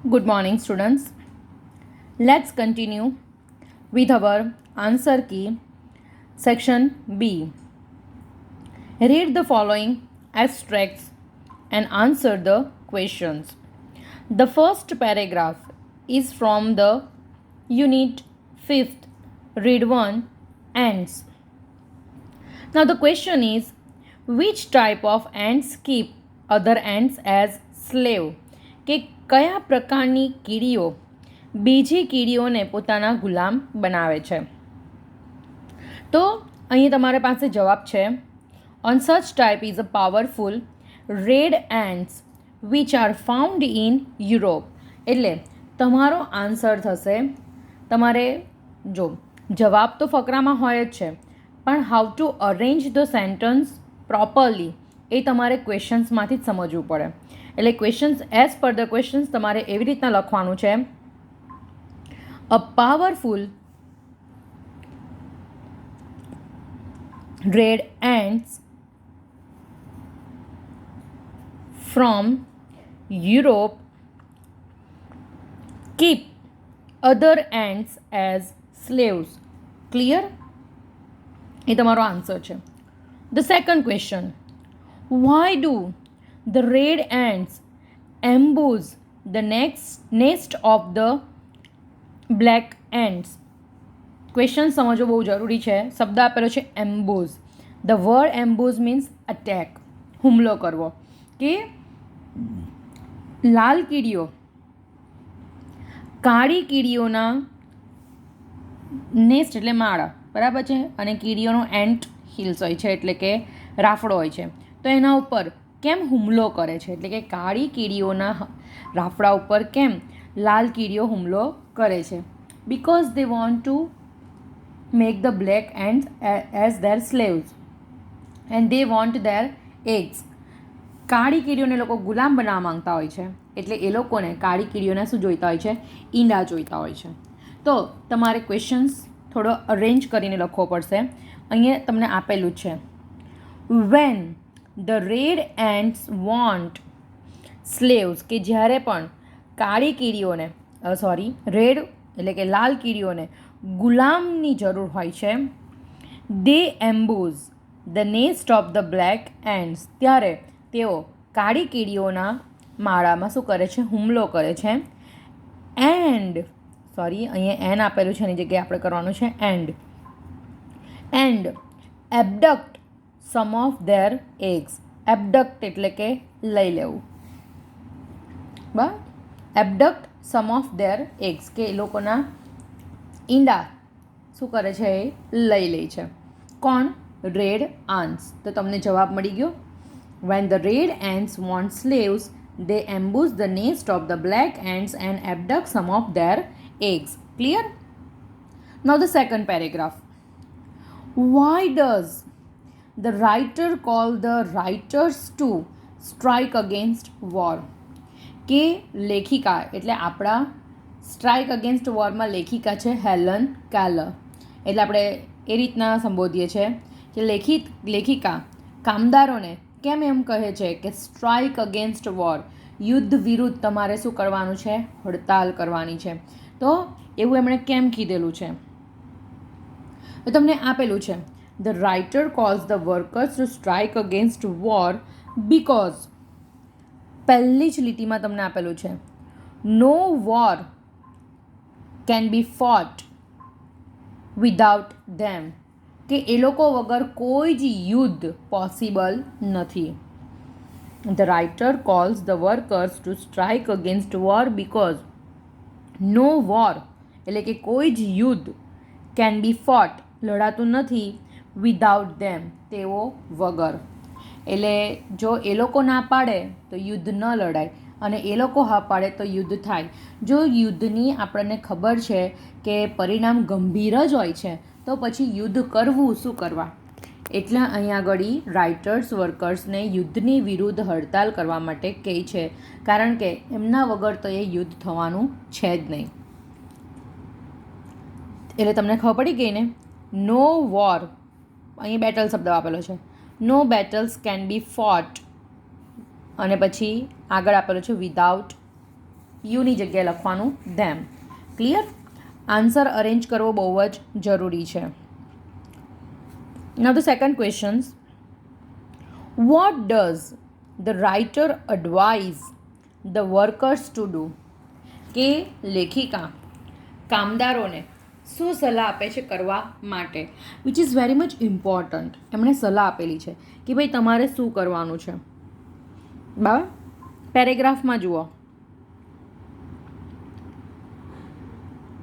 Good morning, students. Let's continue with our answer key, section B. Read the following extracts and answer the questions. The first paragraph is from the unit 5th, read 1, ants. Now the question is, which type of ants keep other ants as slave? કે કયા પ્રકારની કીડીઓ બીજી કીડીઓને પોતાના ગુલામ બનાવે છે? તો અહીં તમારી પાસે જવાબ છે. On such type is a powerful red ants which are found in Europe. એટલે તમારો આન્સર થશે, તમારે જો જવાબ તો ફકરામાં હોય જ છે, પણ how to arrange the sentence properly એ તમારે ક્વેશ્ચન્સમાંથી જ સમજવું પડે. એટલે questions as per the questions તમારે એવી રીતના લખવાનું છે. A powerful red ants from Europe keep other ants as slaves. Clear? એ તમારો આન્સર છે. The second question, why do the red ants ambush the nest of the black ants? Question સમજવો બહુ જરૂરી છે. શબ્દ આપેલો છે એમ્બુઝ. ધ વર્ડ એમ્બુઝ મીન્સ અટેક, હુમલો કરવો. કે લાલ કીડીઓ કાળી કીડીઓના નેસ્ટ એટલે માળા, બરાબર છે, અને કીડીઓનો એન્ટ હિલ્સ હોય છે એટલે કે રાફડો હોય છે, તો એના ઉપર કેમ હુમલો કરે છે? એટલે કે કાળી કીડીઓના રાફડા ઉપર કેમ લાલ કીડીઓ હુમલો કરે છે? Because they want to make the black and as there slaves and they want there eggs. કાળી કીડીઓને લોકો ગુલામ બનાવવા માંગતા હોય છે, એટલે એ લોકોને કાળી કીડીઓને શું જોઈતા હોય છે? ઈંડા જોઈતા હોય છે. તો તમારે ક્વેશ્ચન્સ થોડો અરેન્જ કરીને લખવો પડશે. અહીંયા તમને આપેલું છે, when the red ants want slaves, કે જ્યારે પણ કાળી કીડીઓને રેડ એટલે કે લાલ કીડીઓને ગુલામની જરૂર હોય છે, they ambush the nest of the black ants, ત્યારે તેઓ કાળી કીડીઓના માળામાં શું કરે છે? હુમલો કરે છે. અહીંયા એન આપેલું છે, એની જગ્યાએ આપણે કરવાનું છે and abduct some of their eggs. Abduct એટલે કે લઈ લેવું, બરાબર. Abduct some of their eggs, કે એ લોકોના ઈંડા શું કરે છે? એ લઈ લે છે. કોણ? Red aunts. તો તમને જવાબ મળી ગયો. When the red ants want slaves, they ambush the nest of the black ants and abduct some of their eggs. Clear? Now the second paragraph. Why does the writer call the writers to strike against war? કે લેખિકા એટલે આપણા strike against વોરમાં લેખિકા છે Helen Keller. એટલે આપણે એ રીતના સંબોધીએ છીએ કે લેખિકા કામદારોને કેમ એમ કહે છે કે સ્ટ્રાઇક અગેન્સ્ટ વોર, યુદ્ધ વિરુદ્ધ તમારે શું કરવાનું છે? હડતાલ કરવાની છે. તો એવું એમણે કેમ કીધેલું છે? તો તમને આપેલું છે, the writer calls the workers to strike against war because, પહેલી જ લીટીમાં તમને આપેલું છે, no war can be fought without them, કે એ લોકો વગર કોઈ જ યુદ્ધ પોસિબલ નથી. The writer calls the workers to strike against war because no war એટલે કે કોઈ જ યુદ્ધ કેન બી ફોટ લડાતું નથી વિધાઉટ ધેમ તેઓ વગર. એટલે જો એ લોકો ના પાડે તો યુદ્ધ ન લડાય, અને એ લોકો હા પાડે તો યુદ્ધ થાય. જો યુદ્ધની આપણને ખબર છે કે પરિણામ ગંભીર જ હોય છે, તો પછી યુદ્ધ કરવું શું કરવા? એટલે અહીંયા આગળ રાઇટર્સ વર્કર્સને યુદ્ધની વિરુદ્ધ હડતાલ કરવા માટે કહે છે, કારણ કે એમના વગર તો એ યુદ્ધ થવાનું છે જ નહીં. એટલે તમને ખબર પડી ગઈ ને? નો વોર, અહીં બેટલ શબ્દ આપેલો છે, નો બેટલ્સ કેન બી ફોટ, અને પછી આગળ આપેલું છે વિધાઉટ યુની જગ્યાએ લખવાનું ધેમ. ક્લિયર? આન્સર અરેન્જ કરવો બહુ જ જરૂરી છે. Now the second questions. What does the writer advise the workers to do? કે લેખિકા કામદારોને શું સલાહ આપે છે કરવા માટે? Which is very much important. એમણે સલાહ આપેલી છે કે ભાઈ તમારે શું કરવાનું છે. બરાબર? પેરેગ્રાફમાં જુઓ.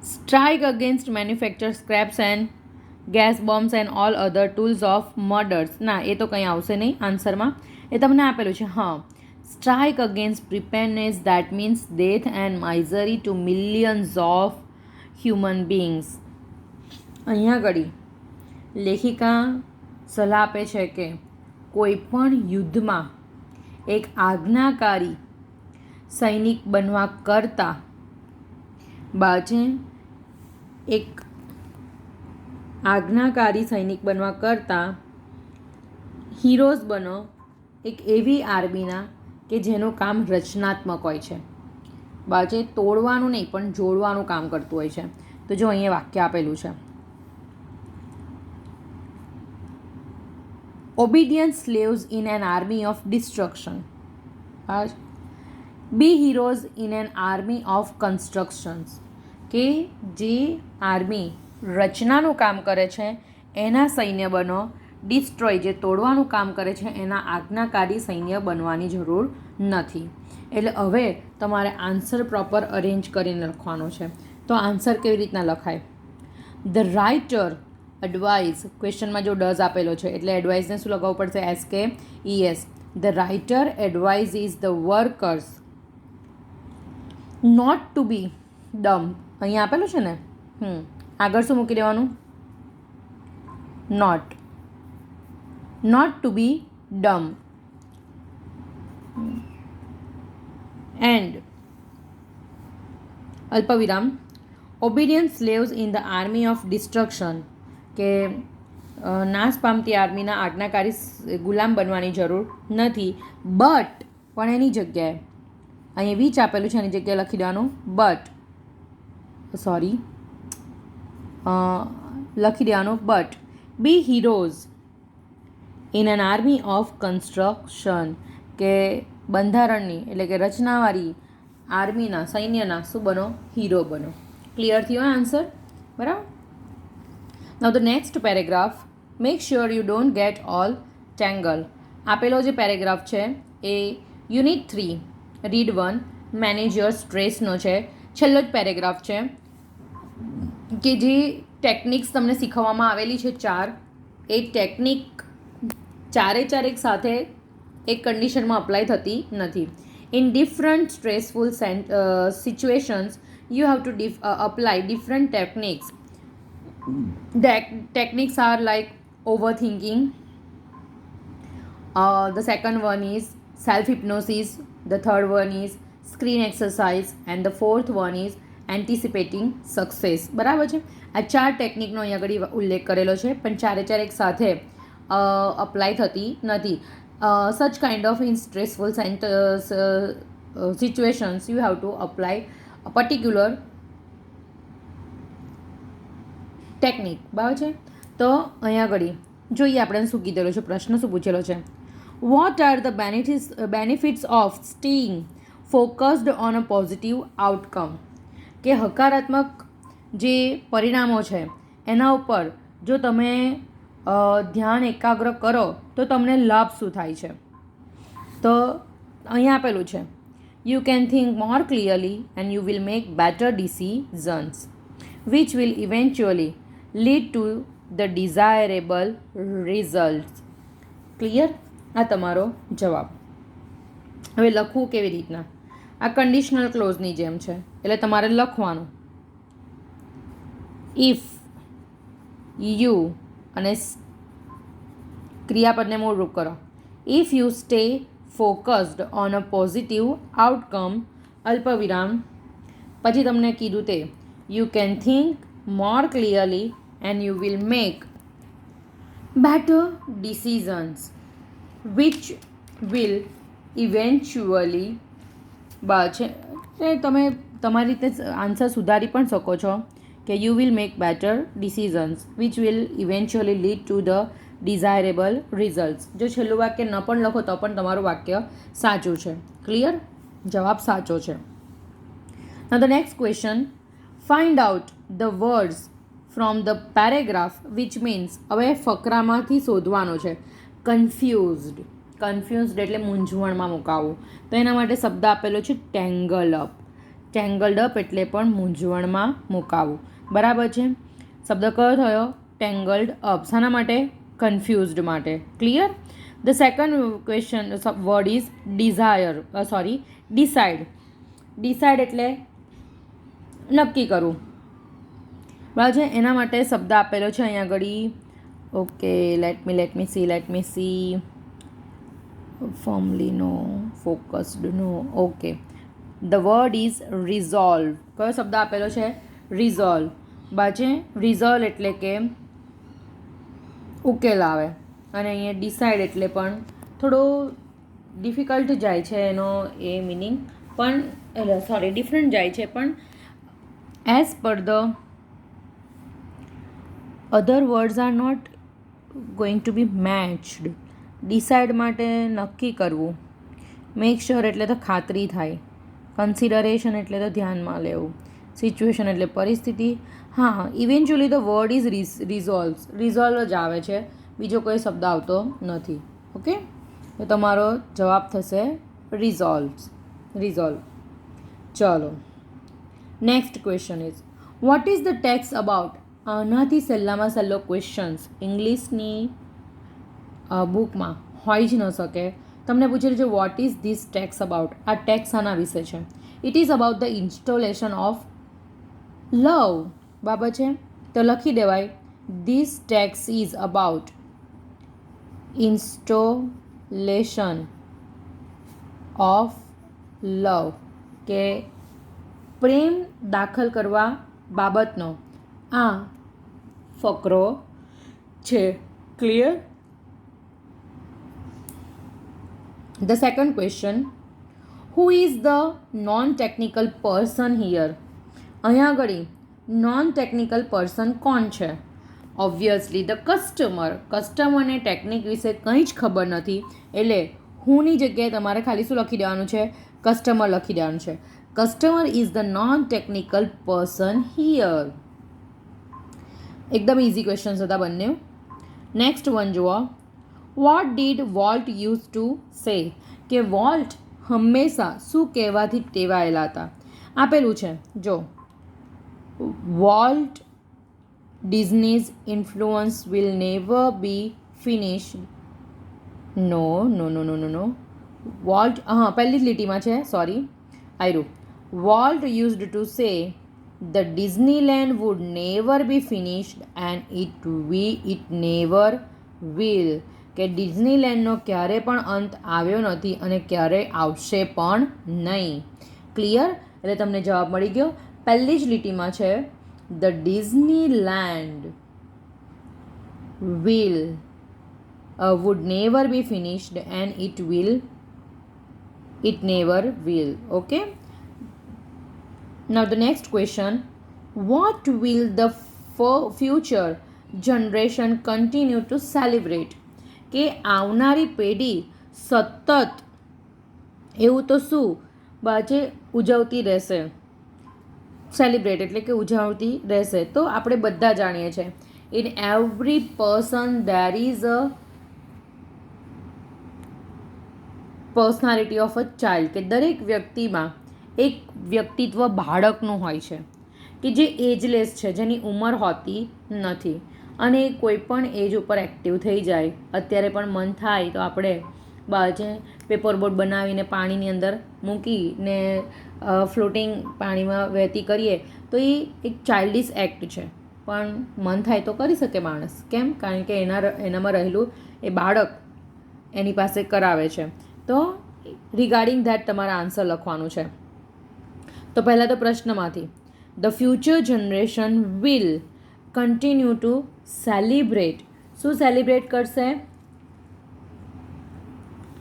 Strike against manufacture scraps and gas bombs and all other tools of murders. ના, એ તો કંઈ આવશે નહીં આન્સરમાં. એ તમને આપેલું છે. હા, strike against preparedness that means death and misery to millions of human beings. અહીંયા આગળ લેખિકા સલાહ આપે છે કે કોઈ પણ યુદ્ધમાં એક આજ્ઞાકારી સૈનિક બનવા કરતાં બાજે એક આજ્ઞાકારી સૈનિક બનવા કરતાં હીરોઝ બનો એક એવી આર્મીના કે જેનું કામ રચનાત્મક હોય છે. બાજે તોડવાનું નહીં પણ જોડવાનું કામ કરતું હોય છે. તો જો અહીંયા વાક્ય આપેલું છે. Obedient slaves in an army of destruction. Be heroes in an army of constructions. કે જે આર્મી રચનાનું કામ કરે છે એના સૈન્ય બનો. ડિસ્ટ્રોય જે તોડવાનું કામ કરે છે એના આજ્ઞાકારી સૈન્ય બનવાની જરૂર નથી. એટલે હવે તમારે આન્સર પ્રોપર અરેન્જ કરીને લખવાનો છે. તો આન્સર કેવી રીતના લખાય? ધ રાઇટર એડવાઇઝ, ક્વેશ્ચનમાં જો ડઝ આપેલો છે એટલે એડવાઇઝને શું લગાવવું પડશે? SKES. The writer advise is the workers not to be dumb. અહીંયા આપેલું છે ને, આગળ શું મૂકી દેવાનું? Not to be dumb and અલ્પવિરામ obedient slaves in the army of destruction. કે નાશ પામતી આર્મીના આજ્ઞાકારી ગુલામ બનવાની જરૂર નથી. બટ પણ એની જગ્યાએ અહીં વિચ આપેલું છે એની જગ્યાએ લખી દેવાનું લખી દેવાનું but be heroes in an army of construction. કે બંધારણની એટલે કે રચનાવાળી આર્મીના સૈન્યના શું બનો? હીરો બનો. ક્લિયર થયો આન્સર? બરાબર. Now the next paragraph. Make sure you don't get all tangle. આપેલો જે પેરેગ્રાફ છે એ યુનિટ 3 રીડ 1 મેનેજ યોર સ્ટ્રેસનો છે. છેલ્લો જ પેરેગ્રાફ છે કે જે ટેકનિક્સ તમને શીખવવામાં આવેલી છે 4. એ ટેકનિક ચારે એક સાથે એક કન્ડિશનમાં અપ્લાય થતી નથી. In different stressful situations you have to apply different techniques. The techniques are like overthinking. The second one is self-hypnosis. The third one is screen exercise. And the fourth one is anticipating success. બરાબર છે? આ 4 ટેકનિકનો અહીં આગળ ઉલ્લેખ કરેલો છે પણ ચારે એક સાથે અપ્લાય થતી નથી. Such kind of in stressful situations you have to apply a particular technique. બરાબર છે? તો અહીંયા આગળ જોઈએ આપણે શું કીધેલો છે, પ્રશ્ન શું પૂછેલો છે. What are the benefits of staying focused on a positive outcome. કે હકારાત્મક જે પરિણામો છે એના ઉપર જો તમે ધ્યાન એકાગ્ર કરો તો તમને લાભ શું થાય છે? તો અહીંયા આપેલું છે you can think more clearly and you will make better decisions which will eventually lead to the desirable results. Clear? આ તમારો જવાબ. હવે લખવું કેવી રીતના? આ કન્ડિશનલ ક્લોઝની જેમ છે એટલે તમારે લખવાનું ઇફ યુ અને ક્રિયાપદને મૂળરૂપ કરો. If you stay focused on a positive outcome અલ્પવિરામ પછી તમને કીધું તે you can think more clearly and you will make better decisions which will eventually તો તમે તમારી રીતે આન્સર સુધારી પણ શકો છો કે you will make better decisions which will eventually lead to the desirable results. જો છેલ્લું વાક્ય ન પણ લખો તો પણ તમારું વાક્ય સાચું છે. ક્લિયર? જવાબ સાચો છે. Now the next question, find out the words from the paragraph which means, હવે ફકરામાંથી શોધવાનો છે. કન્ફ્યુઝડ. કન્ફ્યુઝડ એટલે મૂંઝવણમાં મુકાવું. તો એના માટે શબ્દ આપેલો છે ટેંગલ અપ. ટેંગલ્ડ અપ એટલે પણ મૂંઝવણમાં મુકાવું. બરાબર છે? શબ્દ કયો થયો? Tangled up. શાના માટે? કન્ફ્યુઝડ માટે. Clear? The second question word is desire decide. Decide એટલે નક્કી કરવું. બરાબર છે? એના માટે શબ્દ આપેલો છે અહીંયા આગળ. Okay, let me see formally no, focused no. Okay, the word is resolve. કયો શબ્દ આપેલો છે? રિઝોલ્વ. બાજે રિઝોલ્વ એટલે કે ઉકેલ આવે, અને અહીંયા ડિસાઇડ એટલે પણ થોડો ડિફિકલ્ટ જાય છે એનો એ મિનિંગ, પણ ડિફરન્ટ જાય છે, પણ as per the other words are not going to be matched. Decide માટે નક્કી કરવું, મેક શ્યોર એટલે તો ખાતરી થાય, કન્સિડરેશન એટલે તો ધ્યાનમાં લેવું, સિચ્યુએશન એટલે પરિસ્થિતિ. હા, eventually the word is resolve. Resolve જ આવે છે, બીજો કોઈ શબ્દ આવતો નથી. ઓકે, તો તમારો જવાબ થશે રિઝોલ્વ. ચલો, next question is what is the tax about. આનાથી સહેલામાં સહેલો ક્વેશ્ચન્સ ઇંગ્લિશની બુકમાં હોઈ જ ન શકે. તમને પૂછેલું છે what is this tax about. આ ટેક્સ આના વિશે છે. It is about the installation of લવ. બરાબર છે? તો લખી દેવાય this tax is about installation of લવ, કે પ્રેમ દાખલ કરવા બાબતનો આ ફકરો છે. Clear? The second question, who is the non-technical person here? અહીંયા આગળ નોન ટેકનિકલ પર્સન કોણ છે? Obviously the customer. કસ્ટમરને ટેકનિક વિશે કંઈ જ ખબર નથી, એટલે હુંની જગ્યાએ તમારે ખાલી શું લખી દેવાનું છે? કસ્ટમર લખી દેવાનું છે. Customer is the non technical person here. એકદમ ઇઝી ક્વેશ્ચન્સ હતા બંને. નેક્સ્ટ વન જુઓ, what did volt use to say. કે વોલ્ટ હંમેશા શું કહેવાથી ટેવાયેલા હતા? આપેલું છે જો, Walt Disney's influence will never be finished. No. Walt, હા, પહેલી જ લીટીમાં છે, સોરી, આયરું. Walt used to say the Disneyland would never be finished and it never will. કે ડિઝનીલેન્ડનો ક્યારે પણ અંત આવ્યો નથી અને ક્યારેય આવશે પણ નહીં. ક્લિયર? એટલે તમને જવાબ મળી ગયો. પહેલી જ લીટીમાં છે the Disneyland would never be finished and it never will. Okay, now the next question, what will the future generation continue to celebrate. કે આવનારી પેઢી સતત એવું તો શું બાજે ઉજવતી રહેશે? સેલિબ્રેટ એટલે કે ઉજવતી રહેશે. તો આપણે બધા જાણીએ છીએ in every person there is a personality of a child. કે દરેક વ્યક્તિમાં એક વ્યક્તિત્વ બાળકનું હોય છે, કે જે એજલેસ છે, જેની ઉંમર હોતી નથી, અને કોઈ પણ એજ ઉપર એક્ટિવ થઈ જાય. અત્યારે પણ મન થાય તો આપણે બાજે પેપર બોટ બનાવીને પાણીની અંદર મૂકીને ફ્લોટિંગ પાણીમાં વહેતી કરીએ તો એ એક ચાઇલ્ડિશ એક્ટ છે, પણ મન થાય તો કરી શકે માણસ. કેમ? કારણ કે એનામાં રહેલું એ બાળક એની પાસે કરાવે છે. તો રિગાર્ડિંગ ધેટ તમારે આન્સર લખવાનું છે. તો પહેલાં તો પ્રશ્નમાંથી the future generation will continue to celebrate. શું સેલિબ્રેટ કરશે?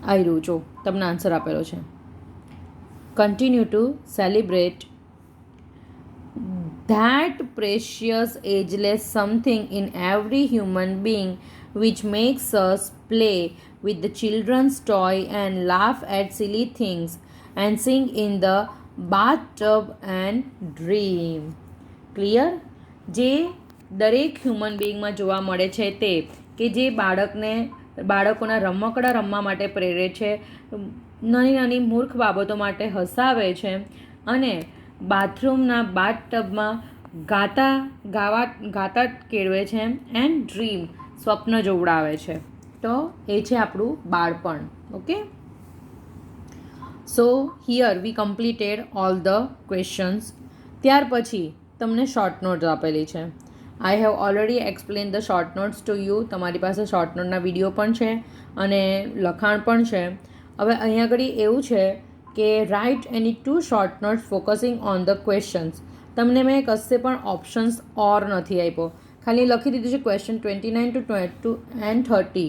આયરું જો તમને આન્સર આપેલો છે. continue to celebrate that precious ageless something in every human being which makes us play with the children's toy and laugh at silly things and sing in the bathtub and dream. Clear? જે દરેક human બિંગમાં જોવા મળે છે તે કે જે બાળકોના રમકડા રમવા માટે પ્રેરે છે, નાની નાની મૂર્ખ બાબતો માટે હસાવે છે અને બાથરૂમના બાથટબમાં ગાતા કેળવે છે એન્ડ ડ્રીમ સ્વપ્ન જોવડાવે છે. તો એ છે આપણું બાળપણ. Okay, so here we completed all the questions. ત્યાર પછી તમને શોર્ટ નોટ્સ આપેલી છે. I have already explain the short notes to you. તમારી પાસે શોર્ટ નોટના વિડીયો પણ છે અને લખાણ પણ છે. હવે અહીંયા આગળ એવું છે કે write any 2 short notes focusing on the questions. તમને મેં કશે પણ ઓપ્શન્સ ઓર નથી આપ્યો, ખાલી લખી દીધું છે question 29 to and 30.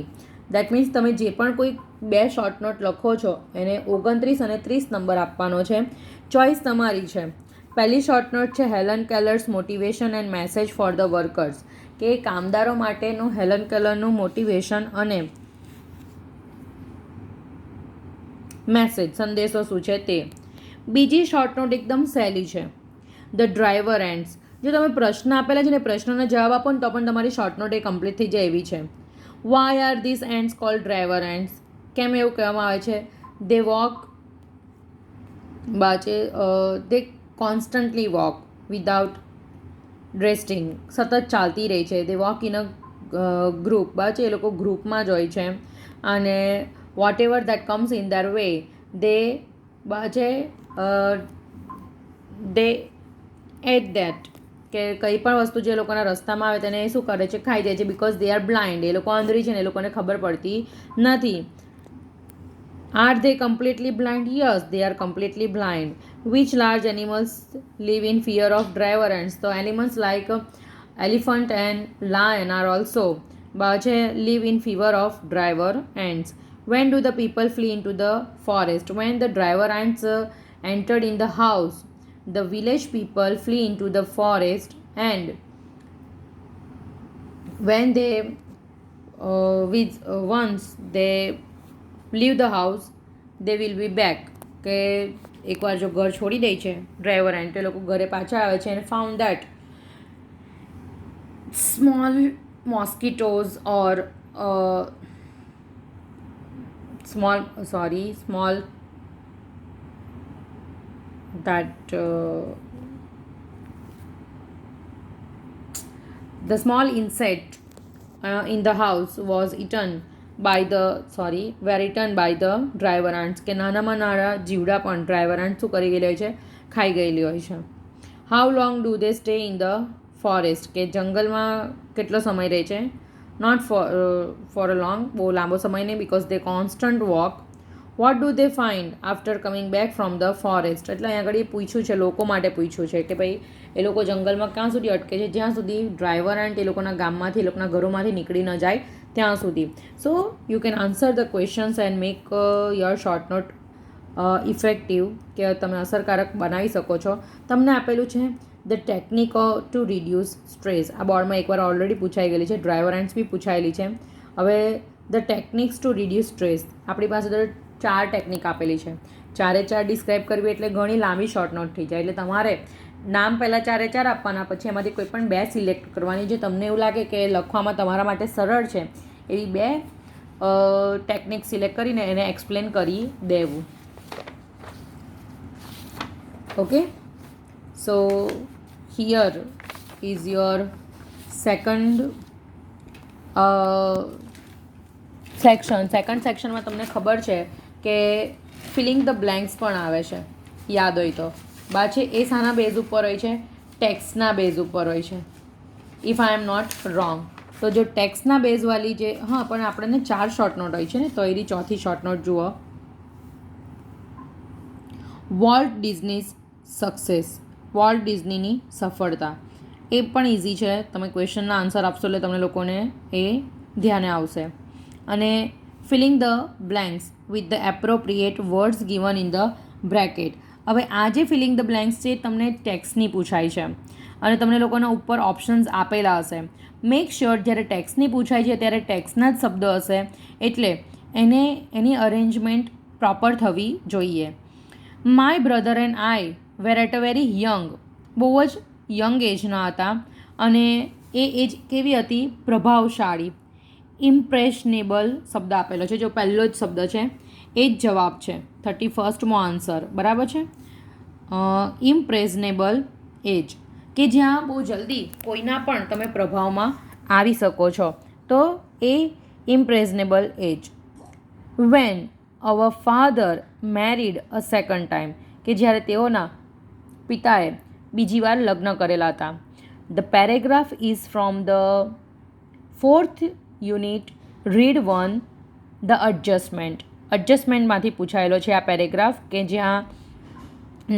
That means તમે જે પણ કોઈ 2 શોર્ટ નોટ લખો છો એને 29 અને 30 નંબર આપવાનો છે. ચોઇસ તમારી છે. પહેલી શોર્ટ નોટ છે Helen Keller's motivation and message for the workers, કે કામદારો માટેનું હેલન કેલરનું મોટિવેશન અને મેસેજ સંદેશો શું છે તે. બીજી શોર્ટ નોટ એકદમ સહેલી છે, ધ ડ્રાઈવર એન્ડ્સ. જો તમે પ્રશ્ન આપેલા છે ને પ્રશ્નનો જવાબ આપો ને તો પણ તમારી શોર્ટ નોટ એ કમ્પ્લીટ થઈ જાય એવી છે. Why are these ants called driver ants? કેમ એવું કહેવામાં આવે છે? They walk they constantly walk without resting. સતત ચાલતી રહી છે. They walk in a group. એ લોકો ગ્રુપમાં જ હોય છે અને whatever that comes in their way they eat that, કે કંઈ પણ વસ્તુ જે લોકોના રસ્તામાં આવે તેને શું કરે છે? ખાઈ જાય છે. Because they are blind. એ લોકો આંધળી છે ને એ લોકોને ખબર પડતી નથી. Are they completely blind? Yes, they are completely blind. Which large animals live in fear of driver ants? તો animals like elephant and lion are also live in fever of driver ants. When do the people flee into the forest? When the driver ants entered in the house, the village people flee into the forest, and when they once they leave the house, they will be back. કે એકવાર જો ઘર છોડી દે છે driver and, તો લોકો ઘરે પાછા આવે છે and found that small mosquitoes or small that the small insect in the house was eaten by the were eaten by the driver ants. કે નાનામાં નાના જીવડા પણ ડ્રાઈવર ants શું કરી ગયેલી હોય છે? ખાઈ ગયેલી હોય છે. How long do they stay in the forest? કે જંગલમાં કેટલો સમય રહે છે? નોટ ફોર અ લોંગ, બહુ લાંબો સમય નહીં, because they constant walk. What do they find after coming back from the forest? એટલે અહીંયા આગળ એ પૂછ્યું છે, લોકો માટે પૂછ્યું છે કે ભાઈ એ લોકો જંગલમાં ક્યાં સુધી અટકે છે? જ્યાં સુધી ડ્રાઈવર એન્ડ એ લોકોના ગામમાંથી એ લોકોના ઘરોમાંથી નીકળી ન જાય ત્યાં સુધી. So you can answer the questions and make your short note effective, કે તમે અસરકારક બનાવી શકો છો. તમને આપેલું છે the technique two reduce stress. આ બોર્ડમાં એકવાર ઓલરેડી પૂછાઈ ગયેલી છે, ડ્રાઈવર એન્ડ્સ બી પૂછાયેલી છે. હવે the techniques to reduce stress, આપણી પાસે તો 4 ટેકનિક આપેલી છે. 4 ડિસ્ક્રાઇબ કરવી એટલે ઘણી લાંબી શોર્ટ નોટ થઈ જાય. એટલે તમારે નામ પહેલાં 4 આપવાના, પછી એમાંથી કોઈ પણ 2 સિલેક્ટ કરવાની. જે તમને એવું લાગે કે લખવામાં તમારા માટે સરળ છે એવી 2 ટેકનિક સિલેક્ટ કરીને એને એક્સપ્લેન કરી દેવું. Okay, so here is your second સેક્શનમાં તમને ખબર છે કે ફિલિંગ ધ બ્લેન્ક્સ પણ આવે છે, યાદ હોય તો. છે એ શાના બેઝ ઉપર હોય છે? ટેક્સ્ટના બેઝ ઉપર હોય છે, if I am not wrong. તો જો ટેક્સ્ટના બેઝવાળી જે પણ આપણને 4 શોર્ટ નોટ હોય છે ને, તો એની ચોથી શોર્ટ નોટ જુઓ. Walt Disney's success. વોલ્ટ ડિઝનીની સફળતા. એ પણ ઇઝી છે, તમે ક્વેશ્ચનના આન્સર આપશો એટલે તમને લોકોને એ ધ્યાને આવશે. અને filling the blanks with the appropriate words given in the bracket. હવે આ જે ફિલિંગ ધ બ્લેન્ક્સ છે તમને ટેક્સ્ટની પૂછાય છે અને તમને લોકોના ઉપર ઓપ્શન્સ આપેલા હશે. મેક શ્યોર જ્યારે ટેક્સ્ટની પૂછાય છે ત્યારે ટેક્સ્ટના જ શબ્દો હશે એટલે એની અરેન્જમેન્ટ પ્રોપર થવી જોઈએ. My brother and I were at a very young, બહુ જ યંગ એજના હતા અને એ એજ કેવી હતી? પ્રભાવશાળી. ઇમ્પ્રેશનેબલ શબ્દ આપેલો છે, જો પહેલો જ શબ્દ છે એ જ જવાબ છે. 31મો આન્સર બરાબર છે. ઇમ્પ્રેશનેબલ એજ કે જ્યાં બહુ જલ્દી કોઈના પણ તમે પ્રભાવમાં આવી શકો છો, તો એ impressionable age. When our father married a second time, કે જ્યારે તેઓના પિતાએ બીજી વાર લગ્ન કરેલા હતા. The paragraph is from the 4th unit read 1 the adjustment. એડજસ્ટમેન્ટમાંથી પૂછાયેલો છે આ પેરેગ્રાફ, કે જ્યાં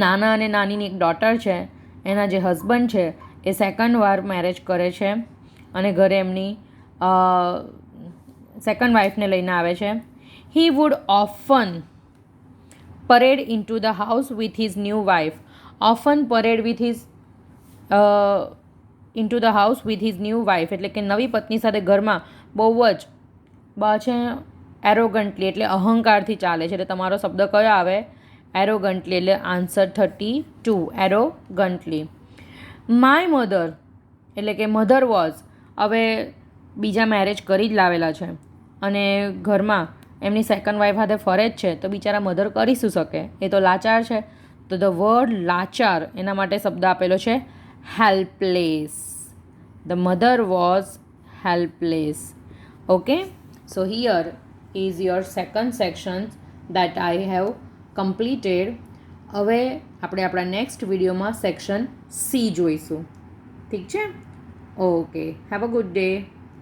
નાના અને નાનીની એક ડોટર છે, એના જે હસબન્ડ છે એ સેકન્ડ વાર મેરેજ કરે છે અને ઘરે એમની સેકન્ડ વાઇફને લઈને આવે છે. He would often parade in to the house with his new wife. Often parade with his in to the house with his new wife એટલે કે નવી પત્ની સાથે ઘરમાં બહુ જ છે એરોગન્ટલી એટલે અહંકારથી ચાલે છે. એટલે તમારો શબ્દ કયો આવે? એરોગન્ટલી. એટલે આન્સર 32 એરોગન્ટલી. માય મધર એટલે કે મધર વોઝ, હવે બીજા મેરેજ કરી જ લાવેલા છે અને ઘરમાં એમની સેકન્ડ વાઇફ હાથે ફરે જ છે, તો બિચારા મધર કરી શું શકે? એ તો લાચાર છે. તો ધ વર્ડ લાચાર એના માટે શબ્દ આપેલો છે helpless. The mother was helpless. Okay, so here is your second section that I have completed. હવે આપણે આપણા નેક્સ્ટ વિડીયોમાં સેક્શન સી જોઈશું. ઠીક છે? Okay, have a good day.